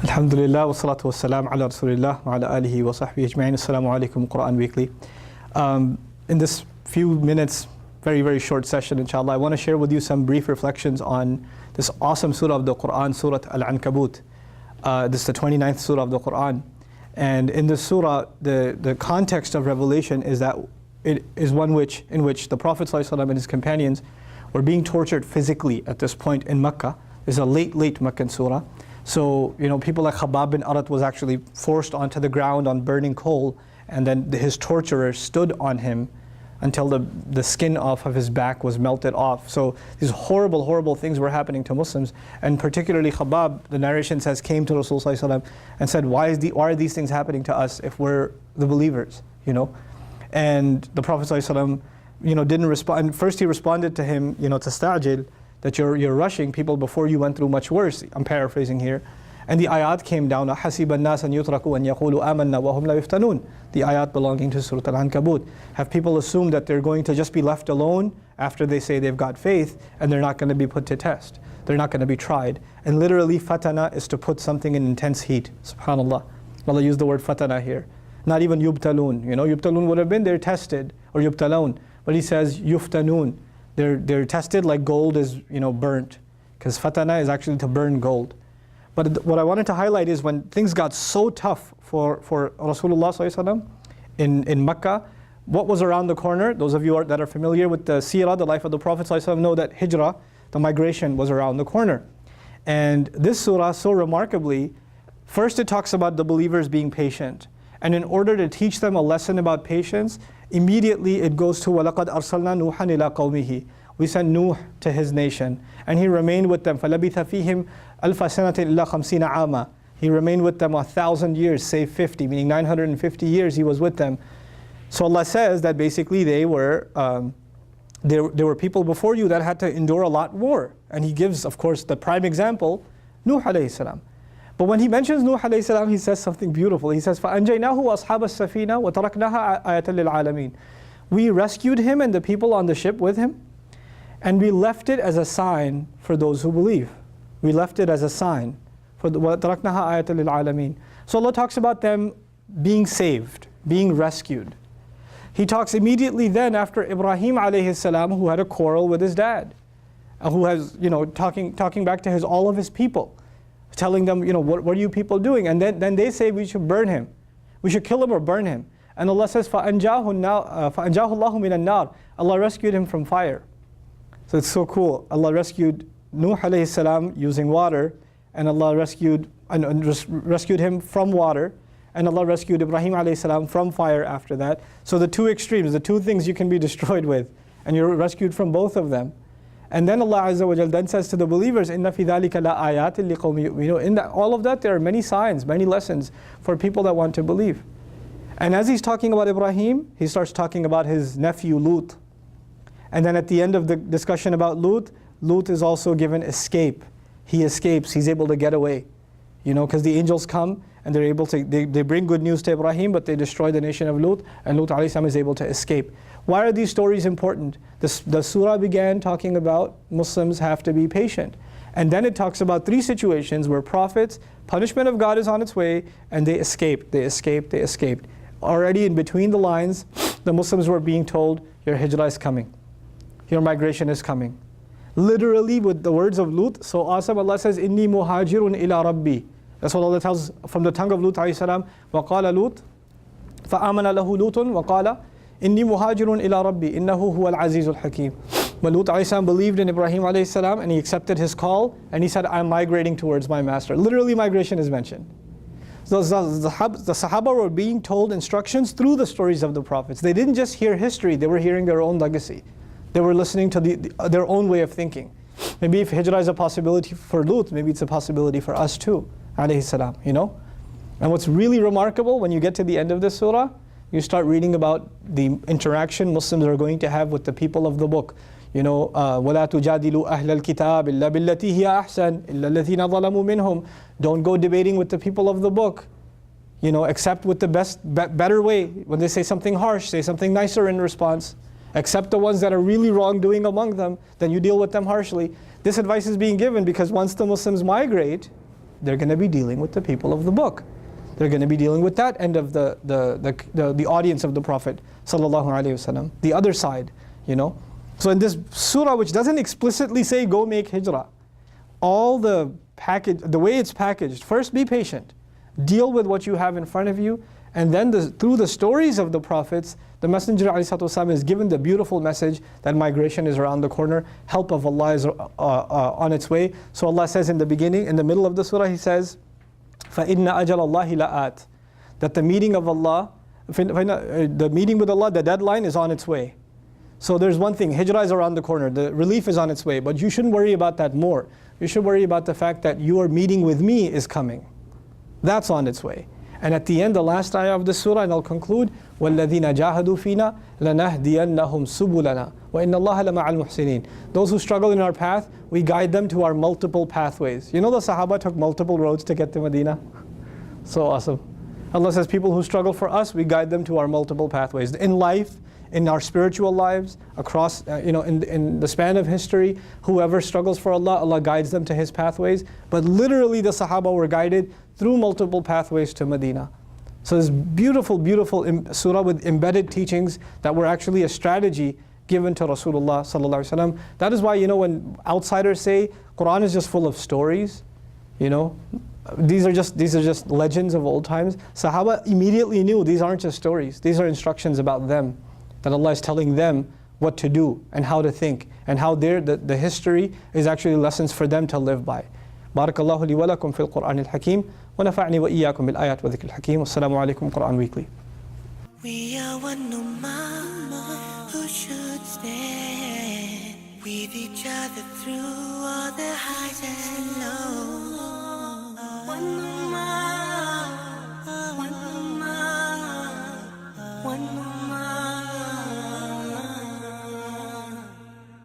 Alhamdulillah wa salatu wa salam ala Rasulillah wa ala alihi wa sahbihi ajma'in. Assalamu alaikum, Quran Weekly. In this few minutes, very short session, inshallah, I want to share with you some brief reflections on this awesome surah of the Quran, Surah Al-Ankebut. This is the 29th surah of the Quran. And in this surah, the context of revelation is that it is one in which the Prophet ﷺ and his companions were being tortured physically at this point in Mecca. It's a late Meccan surah. So, people like Khabbab bin Arat was actually forced onto the ground on burning coal, and then his torturer stood on him until the skin off of his back was melted off. So these horrible things were happening to Muslims, and particularly Khabbab, the narration says, came to Rasulullah and said, why are these things happening to us if we're the believers, And the Prophet didn't respond. First he responded to him, tasta'jil, that you're rushing people before you went through much worse. I'm paraphrasing here. And the ayat came down, حَسِبَ النَّاسَ أَن يُتْرَكُوا أَن يَقُولُوا آمَنَّا وَهُمْ لَا يُفْتَنُونَ. The ayat belonging to Surah Al-Ankebut. Have people assume that they're going to just be left alone after they say they've got faith, and they're not going to be put to test. They're not going to be tried. And literally, fatana is to put something in intense heat. SubhanAllah. Allah used the word fatana here. Not even yubtalun. Yubtalun would have been they're tested, or yubtalun. But he says yuftanun. They're tested like gold is burnt, because fatana is actually to burn gold. But what I wanted to highlight is when things got so tough for Rasulullah SAW in Mecca, what was around the corner? Those of you that are familiar with the seerah, the life of the Prophet SAW, know that hijrah, the migration, was around the corner. And this surah, so remarkably, first it talks about the believers being patient. And in order to teach them a lesson about patience, immediately it goes to وَلَقَدْ أَرْسَلْنَا نُوحًا إِلَىٰ قَوْمِهِ. We sent Nuh to his nation, and he remained with them. فَلَبِثَ فِيهِمْ أَلْفَ سَنَةٍ إِلَّا خَمْسِينَ عَامًا. He remained with them 1,000 years, save 50, meaning 950 years he was with them. So Allah says that basically there were people before you that had to endure a lot more. And he gives, of course, the prime example, Nuh alayhi salam. But when he mentions Nuh alayhi salam, he says something beautiful. He says, فَأَنْجَيْنَاهُ وَأَصْحَابَ السَّفِينَةِ وَتَرَكْنَاهَا آيَةً لِلْعَالَمِينَ. We rescued him and the people on the ship with him, and we left it as a sign for those who believe. We left it as a sign for وَتَرَكْنَاهَا آيَةً لِلْعَالَمِينَ. So Allah talks about them being saved, being rescued. He talks immediately then after Ibrahim alayhi salam, who had a quarrel with his dad, who has, talking back to all of his people, telling them, what are you people doing? And then they say we should burn him. We should kill him or burn him. And Allah says, فَأَنْجَاهُ اللَّهُ مِنَ النَّارِ. Allah rescued him from fire. So it's so cool. Allah rescued Nuh alayhi salam using water, and Allah rescued him from water, and Allah rescued Ibrahim alayhi salam from fire after that. So the two extremes, the two things you can be destroyed with, and you're rescued from both of them. And then Allah Azza wa Jal then says to the believers, إِنَّ فِي ذَلِكَ لَآيَاتٍ لِقَوْمٍ يُؤْمِنُونَ. In all of that, there are many signs, many lessons for people that want to believe. And as he's talking about Ibrahim, he starts talking about his nephew Lut. And then at the end of the discussion about Lut is also given escape. He escapes, he's able to get away. Because the angels come and they're able to, they bring good news to Ibrahim, but they destroy the nation of Lut, and Lut alayhi salam is able to escape. Why are these stories important? The surah began talking about Muslims have to be patient. And then it talks about three situations where prophets, punishment of God is on its way, and they escaped. Already in between the lines, the Muslims were being told, your hijrah is coming. Your migration is coming. Literally with the words of Lut, so awesome, Allah says, إِنِّي مُهَاجِرٌ إِلَىٰ رَبِّي. That's what Allah tells from the tongue of Lut alayhi salam. وَقَالَ لُوط فَآمَنَ لَهُ لُوطٌ وَقَالَ إِنِّي مُهَاجِرٌ إِلَىٰ رَبِّي إِنَّهُ هُوَ الْعَزِيزُ الْحَكِيمُ. But Lut alayhi salam believed in Ibrahim alayhi salam, and he accepted his call, and he said, I'm migrating towards my master. Literally migration is mentioned. So the Sahaba were being told instructions through the stories of the prophets. They didn't just hear history, they were hearing their own legacy. They were listening to their own way of thinking. Maybe if hijrah is a possibility for Lut, maybe it's a possibility for us too, alayhi salam, And what's really remarkable, when you get to the end of this surah, you start reading about the interaction Muslims are going to have with the people of the book. وَلَا تُجَادِلُوا أَهْلَ الْكِتَابِ إِلَّا بِالَّتِي هِيَ أَحْسَنُ إِلَّا الَّذِينَ ظَلَمُوا مِنْهُمْ. Don't go debating with the people of the book, except with the better way. When they say something harsh, say something nicer in response. Except the ones that are really wrongdoing among them, then you deal with them harshly. This advice is being given because once the Muslims migrate, they're going to be dealing with the people of the book. They're going to be dealing with that end of the audience of the Prophet sallallahu alaihi wasallam, the other side, you know. So in this surah, which doesn't explicitly say go make hijrah, all the package, the way it's packaged, first be patient, deal with what you have in front of you, and then through the stories of the prophets, the Messenger ﷺ is given the beautiful message that migration is around the corner, help of Allah is on its way. So Allah says in the beginning, in the middle of the surah, He says, فَإِنَّ أَجَلَ اللَّهِ لَآتٍ, that the meeting of Allah, the meeting with Allah, the deadline is on its way. So there's one thing, hijrah is around the corner, the relief is on its way, but you shouldn't worry about that more. You should worry about the fact that your meeting with me is coming. That's on its way. And at the end, the last ayah of the surah, and I'll conclude, وَالَّذِينَ جَاهَدُوا فِينَا لَنَهْدِيَنَّهُمْ سُبُلَنَا وَإِنَّ اللَّهَ لَمَعَ الْمُحْسِنِينَ. Those who struggle in our path, we guide them to our multiple pathways. You know the Sahaba took multiple roads to get to Medina? So awesome. Allah says, people who struggle for us, we guide them to our multiple pathways. In life, in our spiritual lives, across, in the span of history, whoever struggles for Allah, Allah guides them to His pathways. But literally the Sahaba were guided through multiple pathways to Medina. So this beautiful, beautiful surah with embedded teachings that were actually a strategy given to Rasulullah sallallahu alaihi wasallam. That is why, when outsiders say Quran is just full of stories, these are just legends of old times. Sahaba immediately knew these aren't just stories. These are instructions about them, that Allah is telling them what to do and how to think, and how the history is actually lessons for them to live by. Barakallahu li wa lakum fil Qur'an al-Hakim, wa nafa'ni wa iyyakum bil ayat wa dhikr al-Hakim. Wassalamu alaikum Quran Weekly. We are one Nouman who should stand with each other through all the highs and lows. One Nouman.